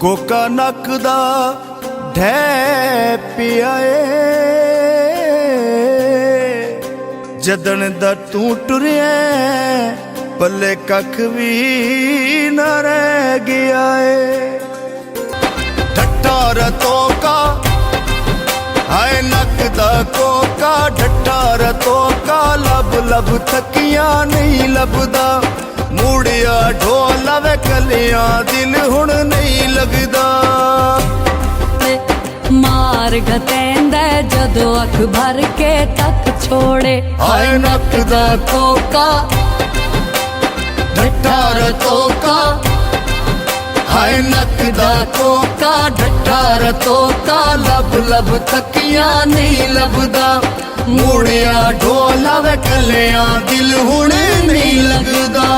ਕੋਕਾ ਨੱਕ ਦਾ ਢਹਿ ਪਿਆ ਏ ਜਦਣ ਦਾ ਤੂੰ ਟੁਰਿਆ ਪੱਲੇ ਕੱਖ ਵੀ ਨਾ ਰਹਿ ਗਿਆ ਏ ਢੱਟਾ ਰਤੋਕਾ ਹਾਏ ਨੱਕ ਦਾ ਕੋਕਾ ਢੱਟਾ ਰਤੋਕਾ ਲੱਭ ਲੱਭ ਥੱਕੀਆਂ ਨਹੀਂ ਲੱਭਦਾ ਮੂੜਿਆ ਢੋਲਾ ਵੇ ਕਲਿਆਂ ਦਿਲ ਹੁਣ ਨਹੀਂ ਲੱਗਦਾ ਮਾਰ ਗਤੈਂਦਾ ਜਦੋਂ ਅੱਖ ਭਰ ਕੇ ਤੱਕ ਛੋੜੇ ਹਾਏ ਨੱਕ ਦਾ ਕੋਕਾ ਢੱਟਾ ਰਤੋਕਾ ਹਾਏ ਨੱਕ ਦਾ ਕੋਕਾ ਢੱਟਾ ਰਤੋਕਾ ਲੱਭ ਲੱਭ ਥੱਕੀਆਂ ਨਹੀਂ ਲੱਭਦਾ ਮੂੜਿਆ ਢੋਲਾ ਵੇ ਕਲਿਆਂ ਦਿਲ ਹੁਣ ਨਹੀਂ ਲੱਗਦਾ।